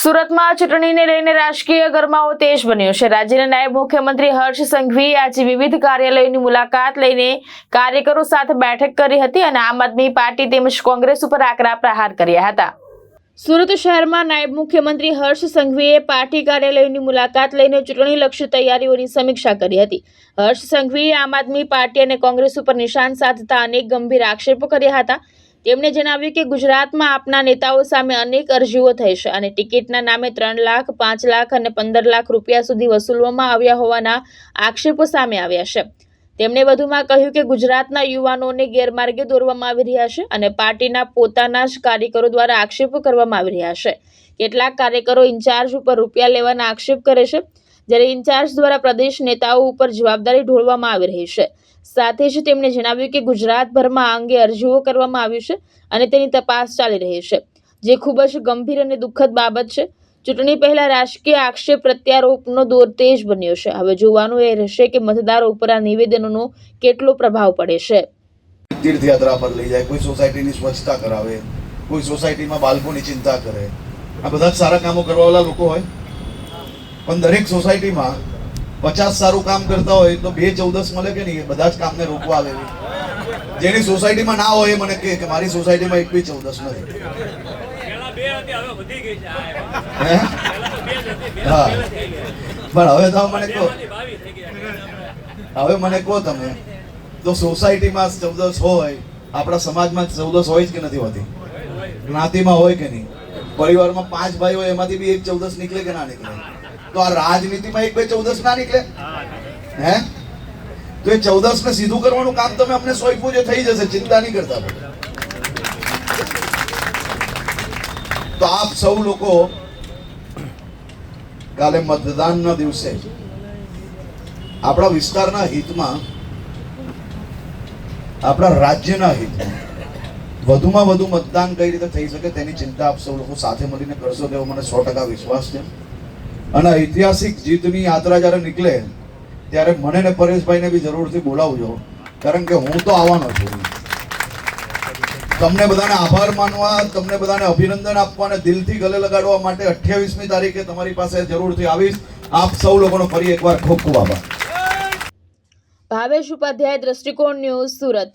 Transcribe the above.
સુરતમાં ચૂંટણીને લઈને રાજકીય ગરમાવો તેજ બન્યો છે। રાજ્યના નાયબ મુખ્યમંત્રી હર્ષ સંઘવીએ આજે વિવિધ કાર્યાલયોની મુલાકાત લઈને કાર્યકરો સાથે બેઠક કરી હતી અને આમ આદમી પાર્ટી તેમજ કોંગ્રેસ ઉપર આકરા પ્રહાર કર્યા હતા। સુરત શહેરમાં નાયબ મુખ્યમંત્રી હર્ષ સંઘવીએ પાર્ટી કાર્યાલયોની મુલાકાત લઈને ચૂંટણીલક્ષી તૈયારીઓની સમીક્ષા કરી હતી। હર્ષ સંઘવીએ આમ આદમી પાર્ટી અને કોંગ્રેસ ઉપર નિશાન સાધતા અનેક ગંભીર આક્ષેપો કર્યા હતા। તેમણે જણાવ્યું કે ગુજરાતમાં આપના નેતાઓ સામે અનેક અરજીઓ થઈ છે અને ટિકિટના નામે 3 લાખ, 5 લાખ અને 15 લાખ રૂપિયા સુધી વસૂલવામાં આવ્યા હોવાના આક્ષેપો સામે આવ્યા છે। તેમણે વધુમાં કહ્યું કે ગુજરાતના યુવાનોને ગેરમાર્ગે દોરવામાં આવી રહ્યા છે અને પાર્ટીના પોતાના જ કાર્યકરો દ્વારા આક્ષેપો કરવામાં આવી રહ્યા છે। કેટલાક કાર્યકરો ઇન્ચાર્જ ઉપર રૂપિયા લેવાના આક્ષેપ કરે છે, જ્યારે ઇન્ચાર્જ દ્વારા પ્રદેશ નેતાઓ ઉપર જવાબદારી ઢોળવામાં આવી રહી છે। સાથે જ તેમણે જણાવ્યું કે ગુજરાતભરમાં આ અંગે અરજીઓ કરવામાં આવી છે અને તેની તપાસ ચાલી રહી છે, જે ખૂબ જ ગંભીર અને દુઃખદ બાબત છે। ચૂંટણી પહેલા રાજકીય આક્ષેપ પ્રત્યારોપનો દોર તેજ બન્યો છે। હવે જોવાનું એ રહેશે કે મતદારો ઉપર આ નિવેદનોનો કેટલો પ્રભાવ પડે છે। તીર્થયાત્રા પર લઈ જાય, કોઈ સોસાયટીની સ્વચ્છતા કરાવે, કોઈ સોસાયટીમાં બાળકોની ચિંતા કરે, આ બધા જ સારા કામો કરવાવાળા લોકો હોય। પણ દરેક સોસાયટીમાં 50 સારું કામ કરતા હોય તો 2-14 મળે કે નહીં? એ બધા જ કામને રોકવા આવે। જેની સોસાયટીમાં ના હોય એ મને કહે કે મારી સોસાયટીમાં 1-14 નથી। હા, પણ હવે તો મને કહો તમે તો સોસાયટીમાં 14 હોય, આપણા સમાજમાં 14 હોય જ કે નથી હોતી? જ્ઞાતિમાં હોય કે નહીં? પરિવારમાં 5 ભાઈ હોય, એમાંથી બી 1-14 નીકળે કે ના નીકળે? તો આ રાજનીતિમાં 1-14 ના નીકળે? હે? તો એ 14 ને સીધું કરવાનું કામ તમે અમને સોંપ્યું છે, થઈ જશે, ચિંતા નહીં કરતા। તો આપ સૌ લોકો કાલે મતદાનના દિવસે આપણા વિસ્તારના હિતમાં, આપણા રાજ્યના હિતમાં વધુમાં વધુ મતદાન કઈ રીતે થઈ શકે તેની ચિંતા આપ સૌ લોકો સાથે મળીને કરશો તેવો મને 100% વિશ્વાસ છે। અને ઐતિહાસિક જીતની યાત્રા જ્યારે નીકળે ત્યારે મને ને પરેશભાઈને બી જરૂરથી બોલાવજો, કારણ કે હું તો આવવાનો છું। તમને બધાને આભાર માનવા, તમને બધાને અભિનંદન આપવા અને દિલથી ગલે લગાડવા માટે 28મી તારીખે તમારી પાસે જરૂરથી આવીશ। આપ સૌ લોકોનો ફરી એકવાર ખૂબ ખૂબ આભાર। ભાવેશ ઉપાધ્યાય, દ્રષ્ટિકોણ ન્યૂઝ, સુરત।